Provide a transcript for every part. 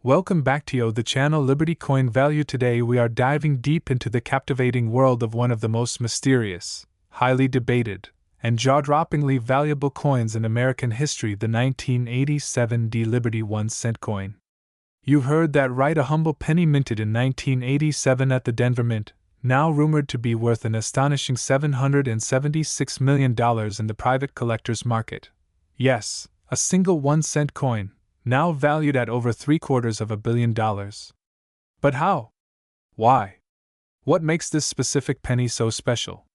Welcome back to the channel Liberty Coin Value. Today we are diving deep into the captivating world of one of the most mysterious, highly debated, and jaw-droppingly valuable coins in American history, the 1987 Liberty 1-cent coin. You heard that right, a humble penny minted in 1987 at the Denver Mint, now rumored to be worth an astonishing $776 million in the private collector's market. Yes, a single 1-cent coin, now valued at over $750 million. But how? Why? What makes this specific penny so special?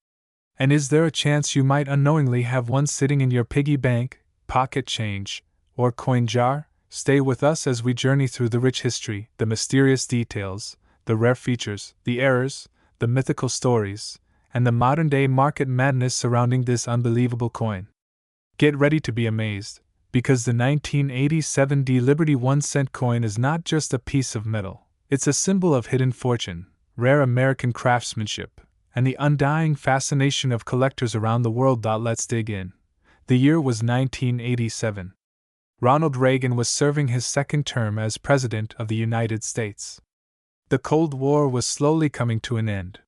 And is there a chance you might unknowingly have one sitting in your piggy bank, pocket change, or coin jar? Stay with us as we journey through the rich history, the mysterious details, the rare features, the errors, the mythical stories, and the modern-day market madness surrounding this unbelievable coin. Get ready to be amazed, because the 1987 Liberty 1-cent coin is not just a piece of metal. It's a symbol of hidden fortune, rare American craftsmanship, and the undying fascination of collectors around the world. Let's dig in. The year was 1987. Ronald Reagan was serving his second term as President of the United States. The Cold War was slowly coming to an end.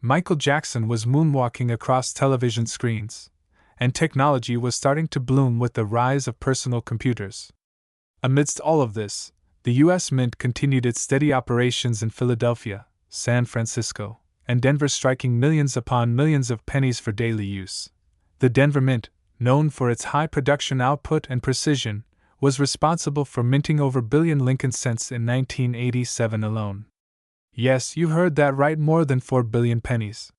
Michael Jackson was moonwalking across television screens, and technology was starting to bloom with the rise of personal computers. Amidst all of this, the U.S. Mint continued its steady operations in Philadelphia, San Francisco, and Denver, striking millions upon millions of pennies for daily use. The Denver Mint, known for its high production output and precision, was responsible for minting over a billion Lincoln cents in 1987 alone. Yes, you heard that right, more than 4 billion pennies.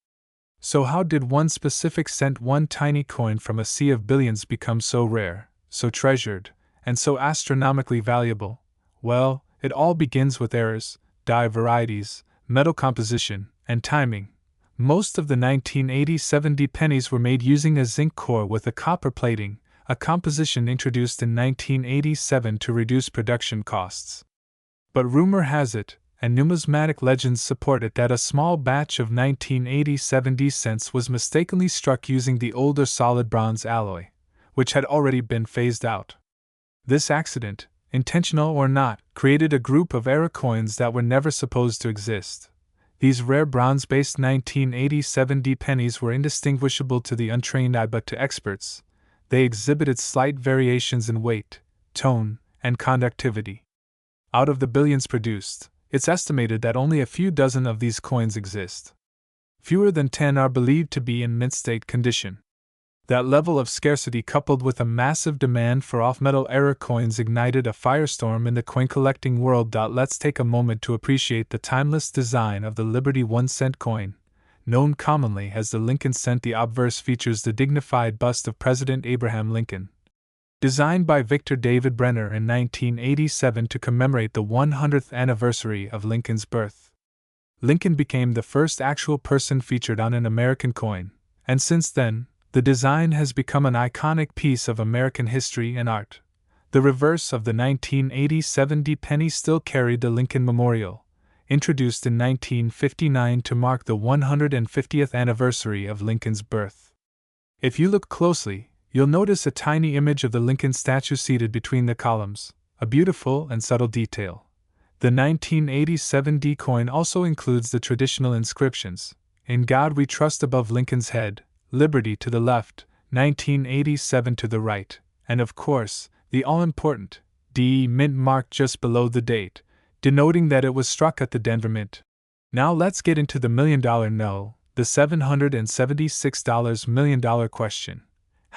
So how did one specific cent, one tiny coin from a sea of billions, become so rare, so treasured, and so astronomically valuable? Well, it all begins with errors, die varieties, metal composition, and timing. Most of the 1987 pennies were made using a zinc core with a copper plating, a composition introduced in 1987 to reduce production costs. But rumor has it, and numismatic legends support it, that a small batch of 1987 cents was mistakenly struck using the older solid bronze alloy, which had already been phased out. This accident, intentional or not, created a group of error coins that were never supposed to exist. These rare bronze-based 1987 pennies were indistinguishable to the untrained eye, but to experts, they exhibited slight variations in weight, tone, and conductivity. Out of the billions produced, it's estimated that only a few dozen of these coins exist. Fewer than 10 are believed to be in mint state condition. That level of scarcity, coupled with a massive demand for off-metal error coins, ignited a firestorm in the coin collecting world. Let's take a moment to appreciate the timeless design of the Liberty 1-cent coin. Known commonly as the Lincoln cent, the obverse features the dignified bust of President Abraham Lincoln. Designed by Victor David Brenner in 1987 to commemorate the 100th anniversary of Lincoln's birth. Lincoln became the first actual person featured on an American coin, and since then, the design has become an iconic piece of American history and art. The reverse of the 1987 penny still carried the Lincoln Memorial, introduced in 1959 to mark the 150th anniversary of Lincoln's birth. If you look closely, you'll notice a tiny image of the Lincoln statue seated between the columns, a beautiful and subtle detail. The 1987 coin also includes the traditional inscriptions, "In God We Trust" above Lincoln's head, "Liberty" to the left, 1987 to the right, and of course, the all-important D Mint mark just below the date, denoting that it was struck at the Denver Mint. Now let's get into the $1 million, the $776 million question.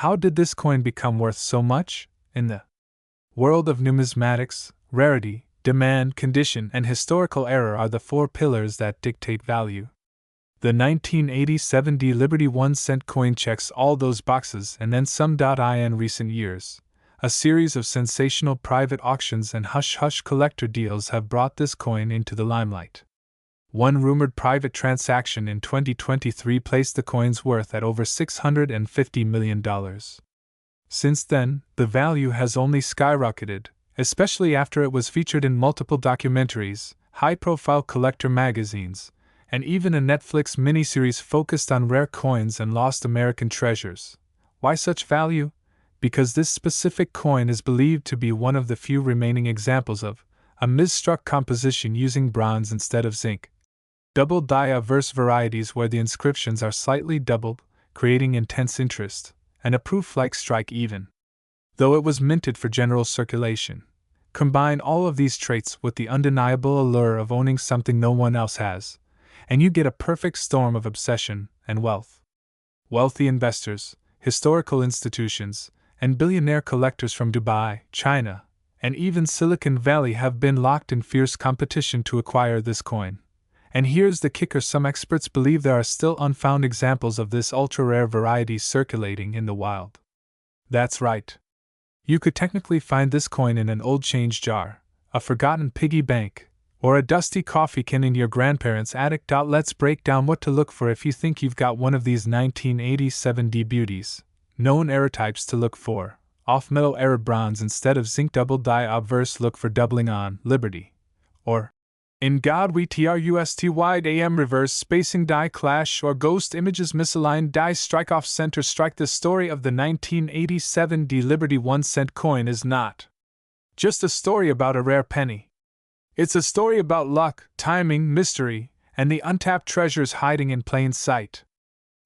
How did this coin become worth so much? In the world of numismatics, rarity, demand, condition, and historical error are the 4 pillars that dictate value. The 1987 Liberty 1-cent coin checks all those boxes and then some. In recent years, a series of sensational private auctions and hush-hush collector deals have brought this coin into the limelight. One rumored private transaction in 2023 placed the coin's worth at over $650 million. Since then, the value has only skyrocketed, especially after it was featured in multiple documentaries, high-profile collector magazines, and even a Netflix miniseries focused on rare coins and lost American treasures. Why such value? Because this specific coin is believed to be one of the few remaining examples of a misstruck composition using bronze instead of zinc. Double die obverse varieties where the inscriptions are slightly doubled, creating intense interest, and a proof-like strike even. Though it was minted for general circulation. Combine all of these traits with the undeniable allure of owning something no one else has, and you get a perfect storm of obsession and wealth. Wealthy investors, historical institutions, and billionaire collectors from Dubai, China, and even Silicon Valley have been locked in fierce competition to acquire this coin. And here's the kicker: some experts believe there are still unfound examples of this ultra-rare variety circulating in the wild. That's right. You could technically find this coin in an old change jar, a forgotten piggy bank, or a dusty coffee can in your grandparents' attic. Let's break down what to look for if you think you've got one of these 1987 D beauties. Known errortypes to look for: off-metal Arab bronze instead of zinc, double die obverse, look for doubling on Liberty, or in God we trust wide am reverse spacing die clash, or ghost images misaligned die strike off center strike. The story of the 1987 D Liberty 1-cent coin is not just a story about a rare penny. It's a story about luck, timing, mystery, and the untapped treasures hiding in plain sight.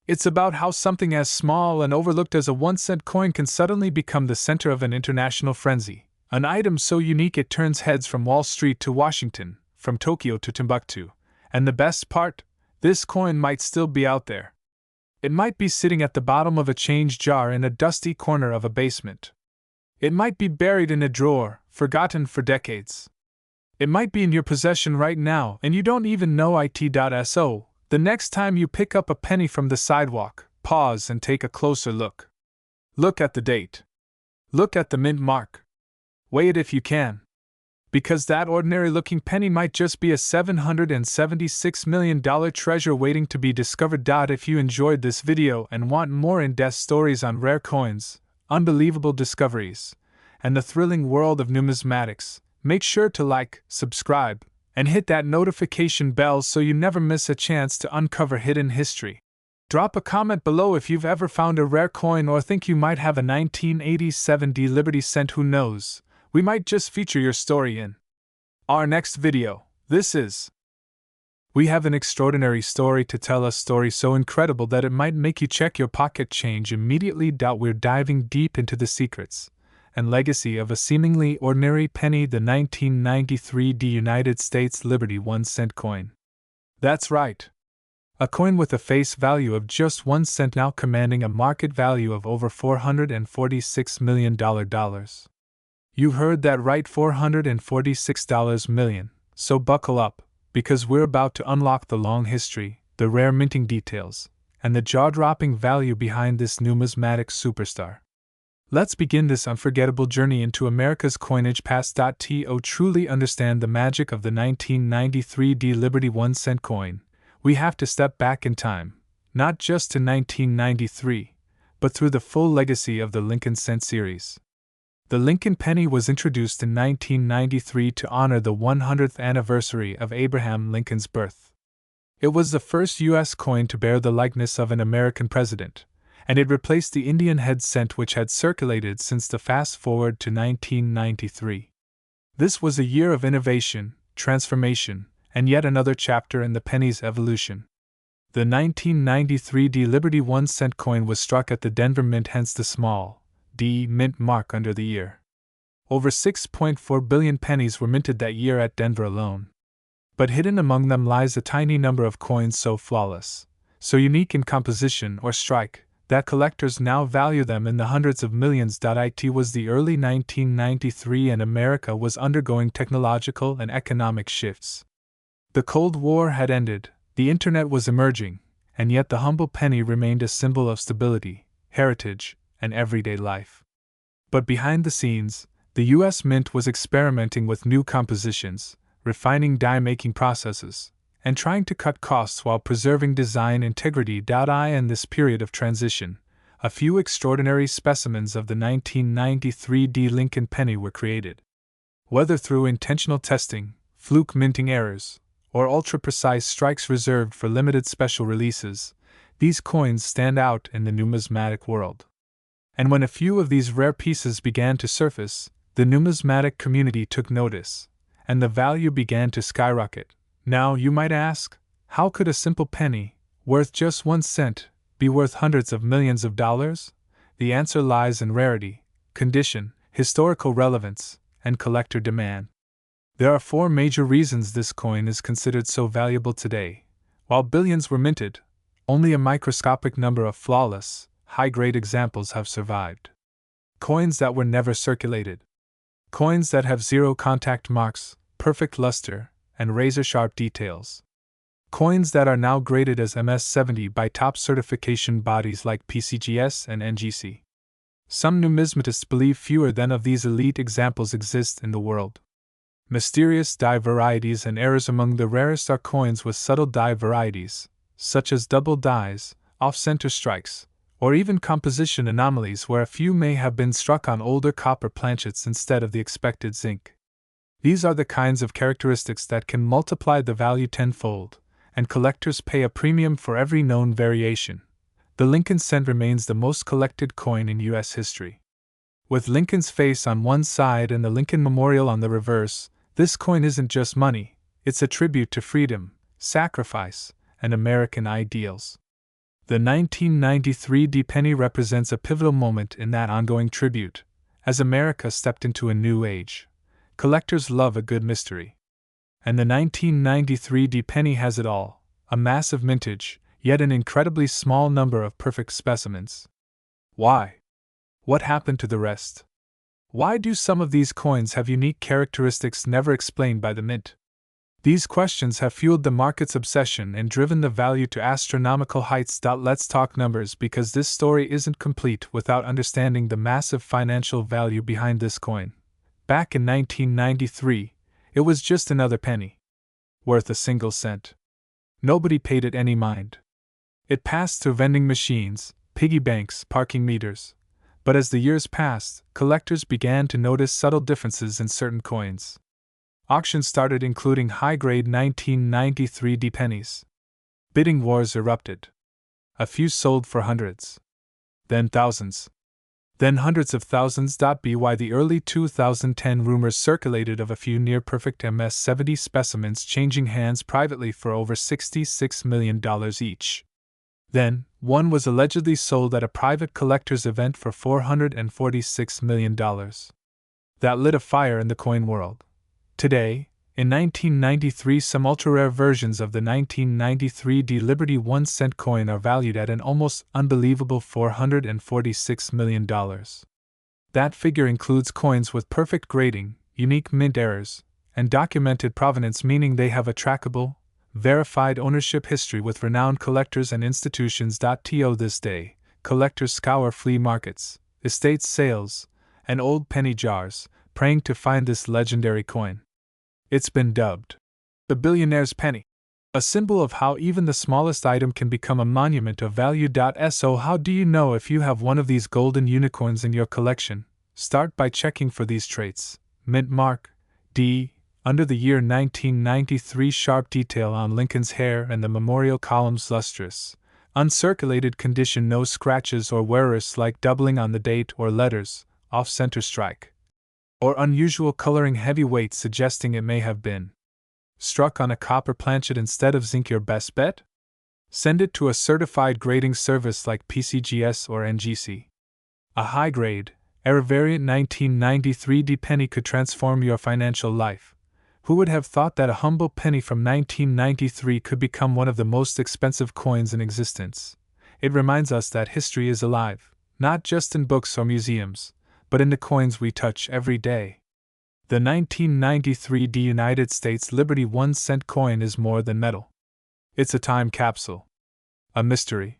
It's about how something as small and overlooked as a 1-cent coin can suddenly become the center of an international frenzy, an item so unique it turns heads from Wall Street to Washington, from Tokyo to Timbuktu. And the best part? This coin might still be out there. It might be sitting at the bottom of a change jar in a dusty corner of a basement. It might be buried in a drawer, forgotten for decades. It might be in your possession right now and you don't even know it.so. The next time you pick up a penny from the sidewalk, pause and take a closer look. Look at the date. Look at the mint mark. Weigh it if you can. Because that ordinary-looking penny might just be a $776 million treasure waiting to be discovered. If you enjoyed this video and want more in-depth stories on rare coins, unbelievable discoveries, and the thrilling world of numismatics, make sure to like, subscribe, and hit that notification bell so you never miss a chance to uncover hidden history. Drop a comment below if you've ever found a rare coin or think you might have a 1987 D Liberty cent. Who knows? We might just feature your story in our next video. We have an extraordinary story to tell, a story so incredible that it might make you check your pocket change immediately. We're diving deep into the secrets and legacy of a seemingly ordinary penny, the 1993 D United States Liberty 1-cent coin. That's right. A coin with a face value of just 1 cent now commanding a market value of over $446 million. You heard that right, $446 million. So buckle up, because we're about to unlock the long history, the rare minting details, and the jaw-dropping value behind this numismatic superstar. Let's begin this unforgettable journey into America's coinage past. To truly understand the magic of the 1993 D Liberty 1-cent coin, we have to step back in time, not just to 1993, but through the full legacy of the Lincoln cent series. The Lincoln penny was introduced in 1993 to honor the 100th anniversary of Abraham Lincoln's birth. It was the first U.S. coin to bear the likeness of an American president, and it replaced the Indian head cent which had circulated since the fast forward to 1993. This was a year of innovation, transformation, and yet another chapter in the penny's evolution. The 1993 D Liberty 1-cent coin was struck at the Denver Mint, hence the small D mint mark under the year. Over 6.4 billion pennies were minted that year at Denver alone. But hidden among them lies a tiny number of coins so flawless, so unique in composition or strike, that collectors now value them in the hundreds of millions. It was the early 1993 and America was undergoing technological and economic shifts. The Cold War had ended, the internet was emerging, and yet the humble penny remained a symbol of stability, heritage, and everyday life. But behind the scenes, the U.S. Mint was experimenting with new compositions, refining die-making processes, and trying to cut costs while preserving design integrity. In this period of transition, a few extraordinary specimens of the 1993 D Lincoln penny were created. Whether through intentional testing, fluke minting errors, or ultra-precise strikes reserved for limited special releases, these coins stand out in the numismatic world. And when a few of these rare pieces began to surface, the numismatic community took notice, and the value began to skyrocket. Now, you might ask, how could a simple penny, worth just 1 cent, be worth hundreds of millions of dollars? The answer lies in rarity, condition, historical relevance, and collector demand. There are 4 major reasons this coin is considered so valuable today. While billions were minted, only a microscopic number of flawless, high-grade examples have survived. Coins that were never circulated. Coins that have 0 contact marks, perfect luster, and razor-sharp details. Coins that are now graded as MS-70 by top certification bodies like PCGS and NGC. Some numismatists believe fewer than of these elite examples exist in the world. Mysterious die varieties and errors. Among the rarest are coins with subtle die varieties, such as double dies, off-center strikes, or even composition anomalies where a few may have been struck on older copper planchets instead of the expected zinc. These are the kinds of characteristics that can multiply the value tenfold, and collectors pay a premium for every known variation. The Lincoln cent remains the most collected coin in U.S. history. With Lincoln's face on one side and the Lincoln Memorial on the reverse, this coin isn't just money, it's a tribute to freedom, sacrifice, and American ideals. The 1993 D-penny represents a pivotal moment in that ongoing tribute. As America stepped into a new age, collectors love a good mystery. And the 1993 D-penny has it all: a massive mintage, yet an incredibly small number of perfect specimens. Why? What happened to the rest? Why do some of these coins have unique characteristics never explained by the mint? These questions have fueled the market's obsession and driven the value to astronomical heights. Let's talk numbers, because this story isn't complete without understanding the massive financial value behind this coin. Back in 1993, it was just another penny, worth a single cent. Nobody paid it any mind. It passed through vending machines, piggy banks, parking meters. But as the years passed, collectors began to notice subtle differences in certain coins. Auctions started including high-grade 1993 D-pennies. Bidding wars erupted. A few sold for hundreds. Then thousands. Then hundreds of thousands. By the early 2010 rumors circulated of a few near-perfect MS-70 specimens changing hands privately for over $66 million each. Then, one was allegedly sold at a private collector's event for $446 million. That lit a fire in the coin world. Today, in 1993, some ultra-rare versions of the 1993 D Liberty 1 cent coin are valued at an almost unbelievable $446 million. That figure includes coins with perfect grading, unique mint errors, and documented provenance, meaning they have a trackable, verified ownership history with renowned collectors and institutions. To this day, collectors scour flea markets, estate sales, and old penny jars, praying to find this legendary coin. It's been dubbed the billionaire's penny, a symbol of how even the smallest item can become a monument of value. So how do you know if you have one of these golden unicorns in your collection? Start by checking for these traits: mint mark, D, under the year 1993, sharp detail on Lincoln's hair and the memorial columns, lustrous, uncirculated condition, no scratches or wearers like doubling on the date or letters, off-center strike, or unusual coloring, heavy weight suggesting it may have been struck on a copper planchet instead of zinc. Your best bet? Send it to a certified grading service like PCGS or NGC. A high-grade, error-variant 1993 D-penny could transform your financial life. Who would have thought that a humble penny from 1993 could become one of the most expensive coins in existence? It reminds us that history is alive, not just in books or museums, but in the coins we touch every day. The 1993 D United States Liberty 1 cent coin is more than metal. It's a time capsule, a mystery,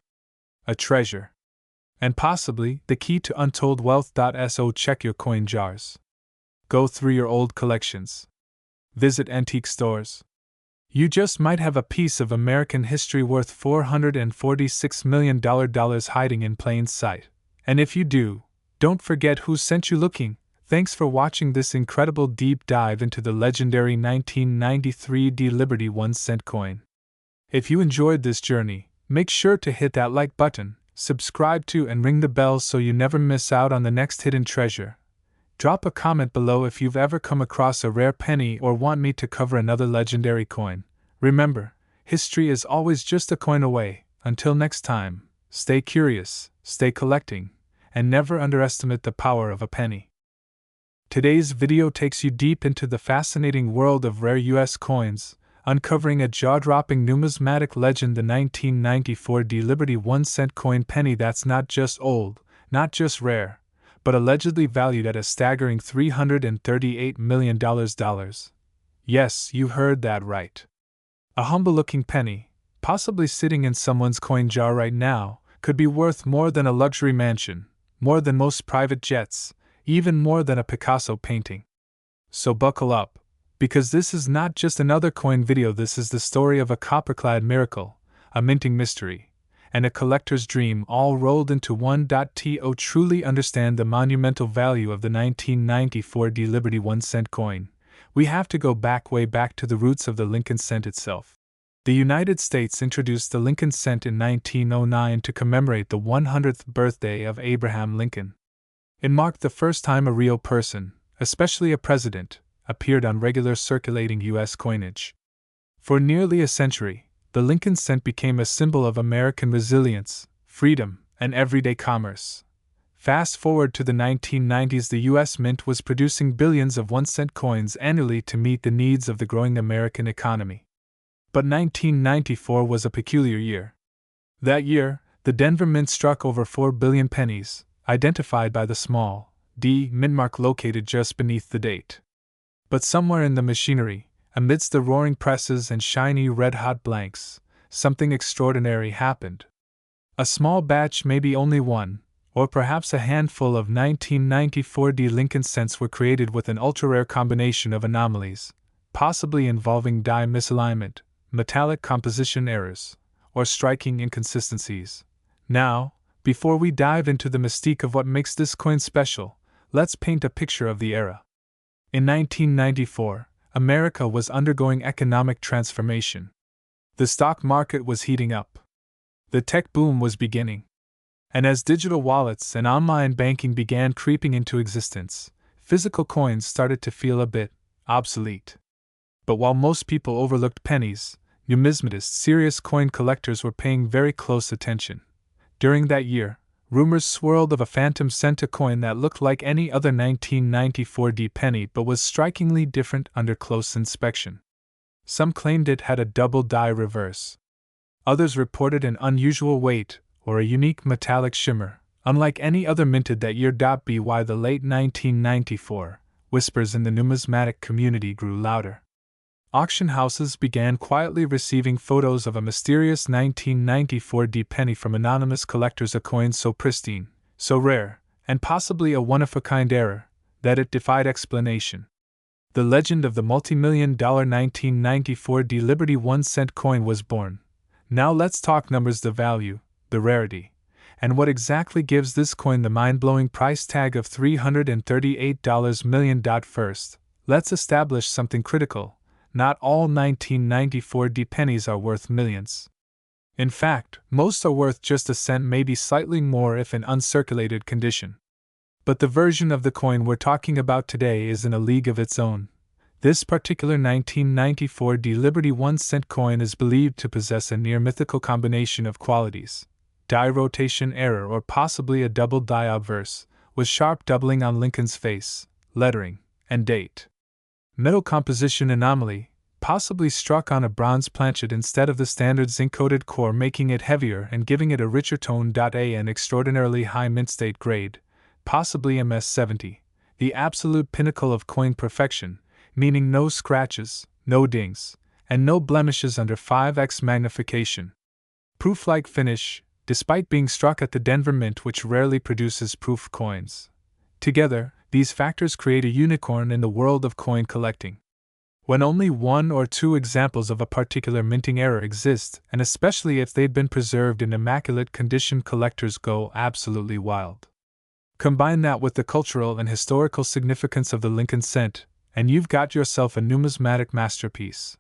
a treasure, and possibly the key to untold wealth. So check your coin jars. Go through your old collections. Visit antique stores. You just might have a piece of American history worth $446 million hiding in plain sight. And if you do, don't forget who sent you looking. Thanks for watching this incredible deep dive into the legendary 1993 D Liberty 1 cent coin. If you enjoyed this journey, make sure to hit that like button, subscribe to and ring the bell so you never miss out on the next hidden treasure. Drop a comment below if you've ever come across a rare penny or want me to cover another legendary coin. Remember, history is always just a coin away. Until next time, stay curious, stay collecting, and never underestimate the power of a penny. Today's video takes you deep into the fascinating world of rare US coins, uncovering a jaw-dropping numismatic legend, the 1994 Liberty 1-cent coin penny that's not just old, not just rare, but allegedly valued at a staggering $338 million. Yes, you heard that right. A humble-looking penny, possibly sitting in someone's coin jar right now, could be worth more than a luxury mansion, more than most private jets, even more than a Picasso painting. So buckle up, because this is not just another coin video. This is the story of a copper-clad miracle, a minting mystery, and a collector's dream, all rolled into one. To truly understand the monumental value of the 1994 Liberty 1-cent coin, we have to go way back to the roots of the Lincoln cent itself. The United States introduced the Lincoln cent in 1909 to commemorate the 100th birthday of Abraham Lincoln. It marked the first time a real person, especially a president, appeared on regular circulating U.S. coinage. For nearly a century, the Lincoln cent became a symbol of American resilience, freedom, and everyday commerce. Fast forward to the 1990s, the U.S. Mint was producing billions of 1-cent coins annually to meet the needs of the growing American economy. But 1994 was a peculiar year. That year, the Denver Mint struck over 4 billion pennies, identified by the small D mint mark located just beneath the date. But somewhere in the machinery, amidst the roaring presses and shiny red-hot blanks, something extraordinary happened. A small batch, maybe only one, or perhaps a handful of 1994 Lincoln cents were created with an ultra-rare combination of anomalies, possibly involving die misalignment, metallic composition errors, or striking inconsistencies. Now, before we dive into the mystique of what makes this coin special, let's paint a picture of the era. In 1994, America was undergoing economic transformation. The stock market was heating up. The tech boom was beginning. And as digital wallets and online banking began creeping into existence, physical coins started to feel a bit obsolete. But while most people overlooked pennies, numismatists, serious coin collectors, were paying very close attention. During that year, rumors swirled of a phantom cent, a coin that looked like any other 1994 penny but was strikingly different under close inspection. Some claimed it had a double die reverse. Others reported an unusual weight or a unique metallic shimmer, unlike any other minted that year. By the late 1994, whispers in the numismatic community grew louder. Auction houses began quietly receiving photos of a mysterious 1994 penny from anonymous collectors, a coin so pristine, so rare, and possibly a one-of-a-kind error, that it defied explanation. The legend of the multi-million-dollar 1994 Liberty 1-cent coin was born. Now let's talk numbers, the value, the rarity, and what exactly gives this coin the mind-blowing price tag of $338 million. First, let's establish something critical. Not all 1994 pennies are worth millions. In fact, most are worth just a cent, maybe slightly more if in uncirculated condition. But the version of the coin we're talking about today is in a league of its own. This particular 1994 Liberty 1-cent coin is believed to possess a near-mythical combination of qualities: die rotation error, or possibly a double die obverse, with sharp doubling on Lincoln's face, lettering, and date. Metal composition anomaly, possibly struck on a bronze planchet instead of the standard zinc-coated core, making it heavier and giving it a richer tone. An extraordinarily high mint state grade, possibly MS-70, the absolute pinnacle of coin perfection, meaning no scratches, no dings, and no blemishes under 5x magnification. Proof-like finish, despite being struck at the Denver Mint, which rarely produces proof coins. Together, these factors create a unicorn in the world of coin collecting. When only one or two examples of a particular minting error exist, and especially if they've been preserved in immaculate condition, collectors go absolutely wild. Combine that with the cultural and historical significance of the Lincoln cent, and you've got yourself a numismatic masterpiece.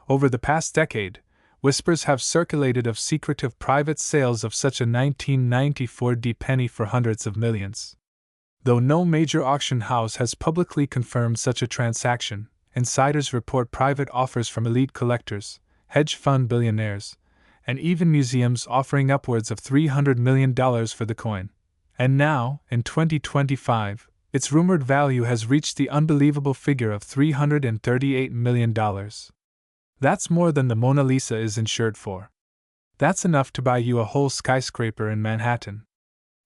Over the past decade, whispers have circulated of secretive private sales of such a 1994 penny for hundreds of millions. Though no major auction house has publicly confirmed such a transaction, insiders report private offers from elite collectors, hedge fund billionaires, and even museums offering upwards of $300 million for the coin. And now, in 2025, its rumored value has reached the unbelievable figure of $338 million. That's more than the Mona Lisa is insured for. That's enough to buy you a whole skyscraper in Manhattan.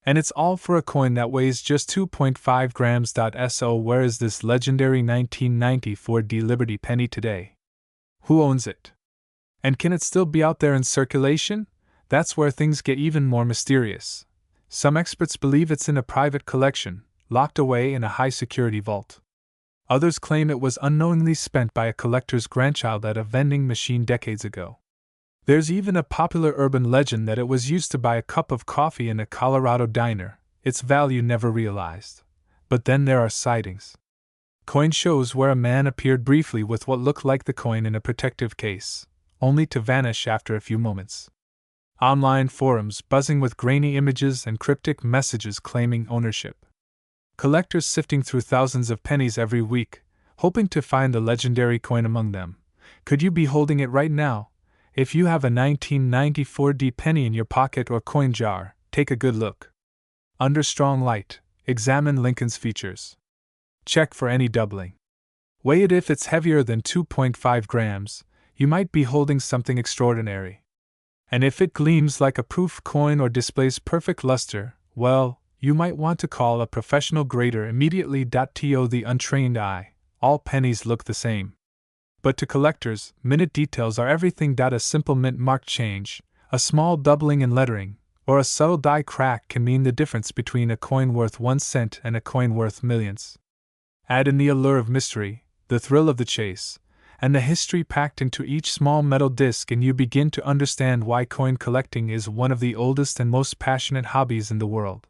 And it's all for a coin that weighs just 2.5 grams. So where is this legendary 1994 D Liberty penny today? Who owns it? And can it still be out there in circulation? That's where things get even more mysterious. Some experts believe it's in a private collection, locked away in a high-security vault. Others claim it was unknowingly spent by a collector's grandchild at a vending machine decades ago. There's even a popular urban legend that it was used to buy a cup of coffee in a Colorado diner, its value never realized. But then there are sightings. Coin shows where a man appeared briefly with what looked like the coin in a protective case, only to vanish after a few moments. Online forums buzzing with grainy images and cryptic messages claiming ownership. Collectors sifting through thousands of pennies every week, hoping to find the legendary coin among them. Could you be holding it right now? If you have a 1994 D penny in your pocket or coin jar, take a good look. Under strong light, examine Lincoln's features. Check for any doubling. Weigh it. If it's heavier than 2.5 grams, you might be holding something extraordinary. And if it gleams like a proof coin or displays perfect luster, well, you might want to call a professional grader immediately. To the untrained eye, all pennies look the same. But to collectors, minute details are everything. A simple mint-marked change, a small doubling in lettering, or a subtle die crack can mean the difference between a coin worth 1 cent and a coin worth millions. Add in the allure of mystery, the thrill of the chase, and the history packed into each small metal disc, and you begin to understand why coin collecting is one of the oldest and most passionate hobbies in the world.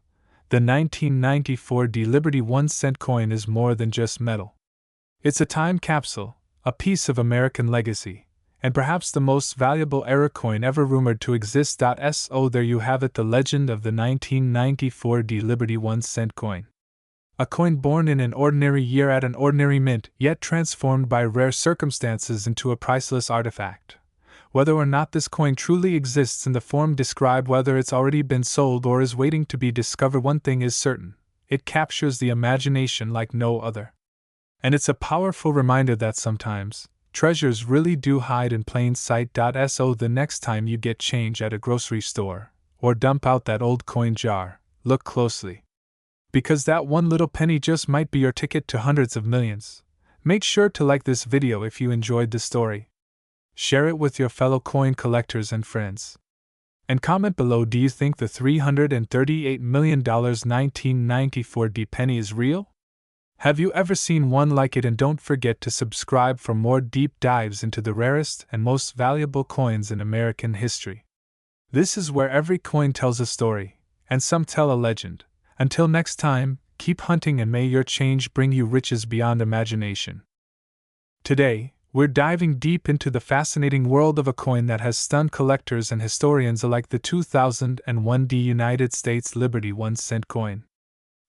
The 1994 D Liberty 1-cent coin is more than just metal. It's a time capsule, a piece of American legacy, and perhaps the most valuable era coin ever rumored to exist. So there you have it, the legend of the 1994 D Liberty 1-cent coin. A coin born in an ordinary year at an ordinary mint, yet transformed by rare circumstances into a priceless artifact. Whether or not this coin truly exists in the form described, whether it's already been sold or is waiting to be discovered, one thing is certain: it captures the imagination like no other. And it's a powerful reminder that sometimes, treasures really do hide in plain sight. So the next time you get change at a grocery store, or dump out that old coin jar, look closely. Because that one little penny just might be your ticket to hundreds of millions. Make sure to like this video if you enjoyed the story. Share it with your fellow coin collectors and friends. And comment below, do you think the $338 million 1994 D penny is real? Have you ever seen one like it? And don't forget to subscribe for more deep dives into the rarest and most valuable coins in American history. This is where every coin tells a story, and some tell a legend. Until next time, keep hunting and may your change bring you riches beyond imagination. Today, we're diving deep into the fascinating world of a coin that has stunned collectors and historians alike, the 2001 D United States Liberty 1-cent coin.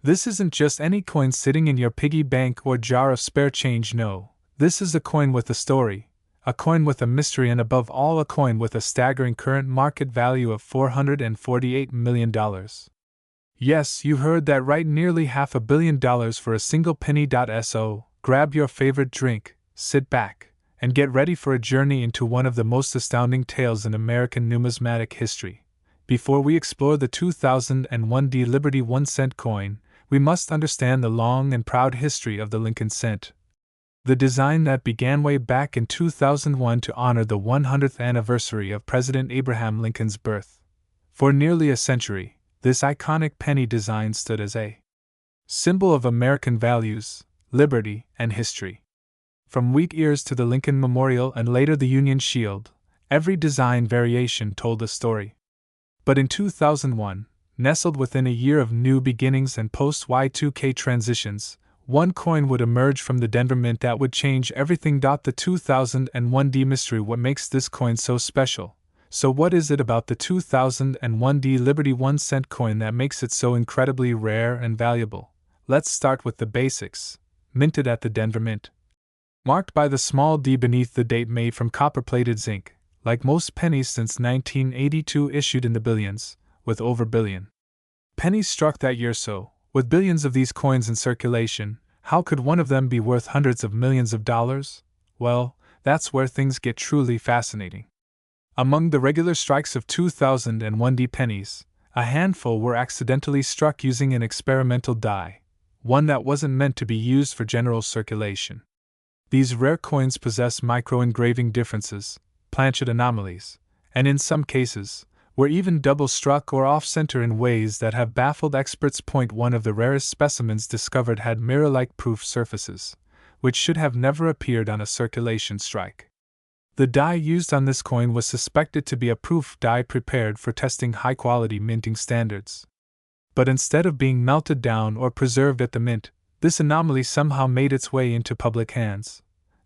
This isn't just any coin sitting in your piggy bank or jar of spare change. No, this is a coin with a story, a coin with a mystery, and above all, a coin with a staggering current market value of $448 million. Yes, you heard that right, nearly $500 million for a single penny. So, grab your favorite drink, sit back, and get ready for a journey into one of the most astounding tales in American numismatic history. Before we explore the 2001 D Liberty 1-cent coin, we must understand the long and proud history of the Lincoln cent. The design that began way back in 2001 to honor the 100th anniversary of President Abraham Lincoln's birth. For nearly a century, this iconic penny design stood as a symbol of American values, liberty, and history. From wheat ears to the Lincoln Memorial and later the Union Shield, every design variation told a story. But in 2001, nestled within a year of new beginnings and post-Y2K transitions, one coin would emerge from the Denver Mint that would change everything. The 2001 D mystery. What makes this coin so special? So what is it about the 2001 D Liberty 1-cent coin that makes it so incredibly rare and valuable? Let's start with the basics. Minted at the Denver Mint. Marked by the small D beneath the date made from copper-plated zinc, like most pennies since 1982 issued in the billions, with over billion pennies struck that year. So, with billions of these coins in circulation, how could one of them be worth hundreds of millions of dollars? Well, that's where things get truly fascinating. Among the regular strikes of 2001 D pennies, a handful were accidentally struck using an experimental die, one that wasn't meant to be used for general circulation. These rare coins possess micro-engraving differences, planchet anomalies, and in some cases, were even double-struck or off-center in ways that have baffled experts. One of the rarest specimens discovered had mirror-like proof surfaces, which should have never appeared on a circulation strike. The die used on this coin was suspected to be a proof die prepared for testing high-quality minting standards. But instead of being melted down or preserved at the mint, this anomaly somehow made its way into public hands.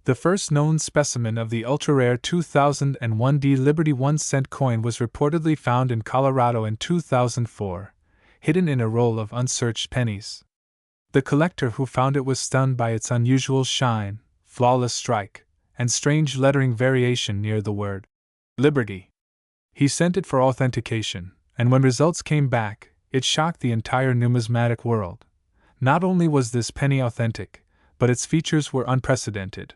The first known specimen of the ultra-rare 2001 D Liberty 1-cent coin was reportedly found in Colorado in 2004, hidden in a roll of unsearched pennies. The collector who found it was stunned by its unusual shine, flawless strike, and strange lettering variation near the word Liberty. He sent it for authentication, and when results came back, it shocked the entire numismatic world. Not only was this penny authentic, but its features were unprecedented.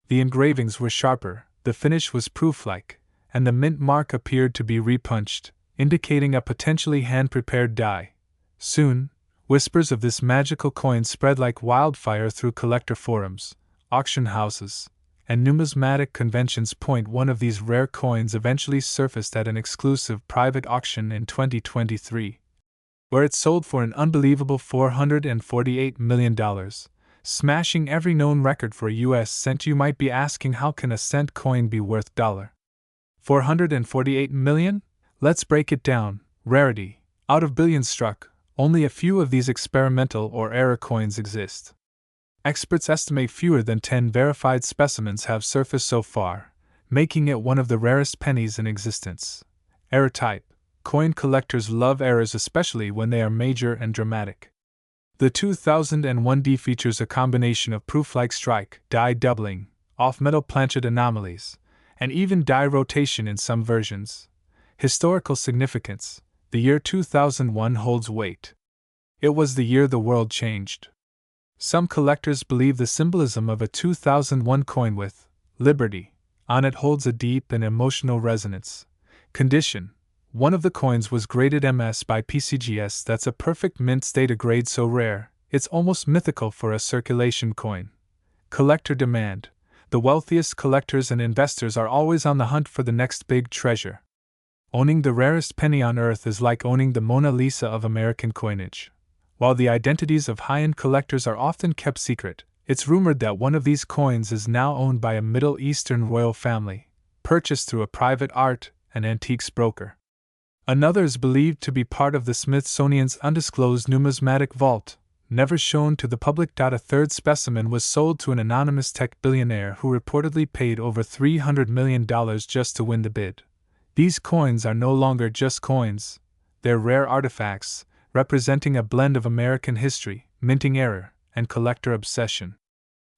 The engravings were sharper, the finish was proof-like, and the mint mark appeared to be repunched, indicating a potentially hand-prepared die. Soon, whispers of this magical coin spread like wildfire through collector forums, auction houses, and numismatic conventions. One of these rare coins eventually surfaced at an exclusive private auction in 2023, where it sold for an unbelievable $448 million. Smashing every known record for a US cent. You might be asking, how can a cent coin be worth $448 million? Let's break it down. Rarity. Out of billions struck, only a few of these experimental or error coins exist. Experts estimate fewer than 10 verified specimens have surfaced so far, making it one of the rarest pennies in existence. Error type. Coin collectors love errors, especially when they are major and dramatic. The 2001 D features a combination of proof-like strike, die doubling, off-metal planchet anomalies, and even die rotation in some versions. Historical significance. The year 2001 holds weight. It was the year the world changed. Some collectors believe the symbolism of a 2001 coin with Liberty on it holds a deep and emotional resonance. Condition. One of the coins was graded MS by PCGS. That's a perfect mint state, a grade so rare, it's almost mythical for a circulation coin. Collector demand. The wealthiest collectors and investors are always on the hunt for the next big treasure. Owning the rarest penny on earth is like owning the Mona Lisa of American coinage. While the identities of high-end collectors are often kept secret, it's rumored that one of these coins is now owned by a Middle Eastern royal family, purchased through a private art and antiques broker. Another is believed to be part of the Smithsonian's undisclosed numismatic vault, never shown to the public. A third specimen was sold to an anonymous tech billionaire who reportedly paid over $300 million just to win the bid. These coins are no longer just coins, they're rare artifacts, representing a blend of American history, minting error, and collector obsession.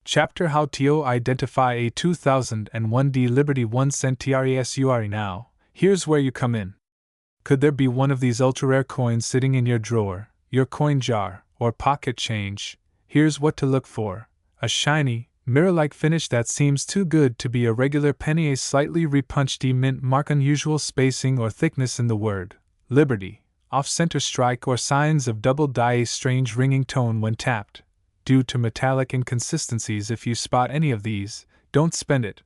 Chapter: How to identify a 2001 D Liberty 1-cent TRESURE. Now, here's where you come in. Could there be one of these ultra-rare coins sitting in your drawer, your coin jar, or pocket change? Here's what to look for. A shiny, mirror-like finish that seems too good to be a regular penny, a slightly repunched mint mark, unusual spacing or thickness in the word Liberty, off-center strike or signs of double die, a strange ringing tone when tapped, due to metallic inconsistencies. If you spot any of these, don't spend it.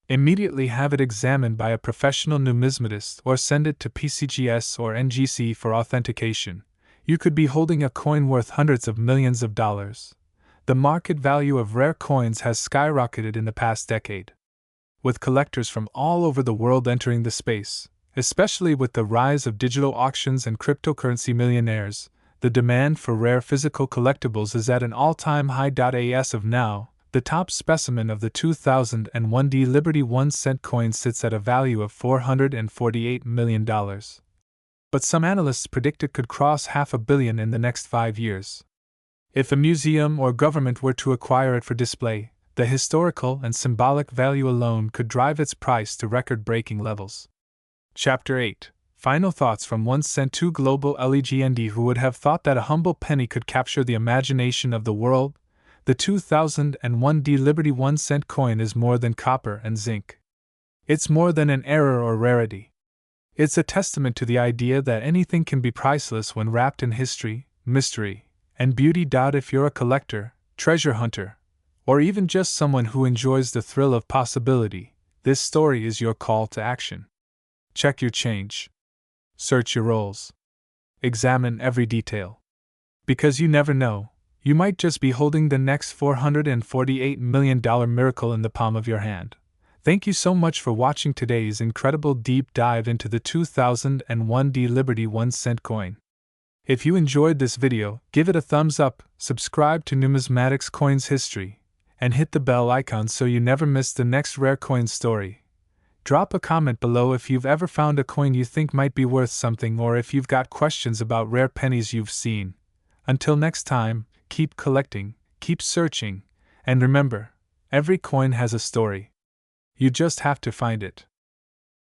Immediately have it examined by a professional numismatist or send it to PCGS or NGC for authentication. You could be holding a coin worth hundreds of millions of dollars. The market value of rare coins has skyrocketed in the past decade, with collectors from all over the world entering the space. Especially with the rise of digital auctions and cryptocurrency millionaires, the demand for rare physical collectibles is at an all-time high. As of now, the top specimen of the 2001 D Liberty 1-cent coin sits at a value of $448 million. But some analysts predict it could cross $500 million in the next 5 years. If a museum or government were to acquire it for display, the historical and symbolic value alone could drive its price to record-breaking levels. Chapter 8. Final thoughts from 1 cent to global legend. Who would have thought that a humble penny could capture the imagination of the world? The 2001 Liberty 1 cent coin is more than copper and zinc. It's more than an error or rarity. It's a testament to the idea that anything can be priceless when wrapped in history, mystery, and beauty. If you're a collector, treasure hunter, or even just someone who enjoys the thrill of possibility, this story is your call to action. Check your change. Search your rolls. Examine every detail. Because you never know, you might just be holding the next $448 million miracle in the palm of your hand. Thank you so much for watching today's incredible deep dive into the 2001 Liberty 1 cent coin. If you enjoyed this video, give it a thumbs up, subscribe to Numismatics Coins History, and hit the bell icon so you never miss the next rare coin story. Drop a comment below if you've ever found a coin you think might be worth something, or if you've got questions about rare pennies you've seen. Until next time, keep collecting, keep searching, and remember, every coin has a story. You just have to find it.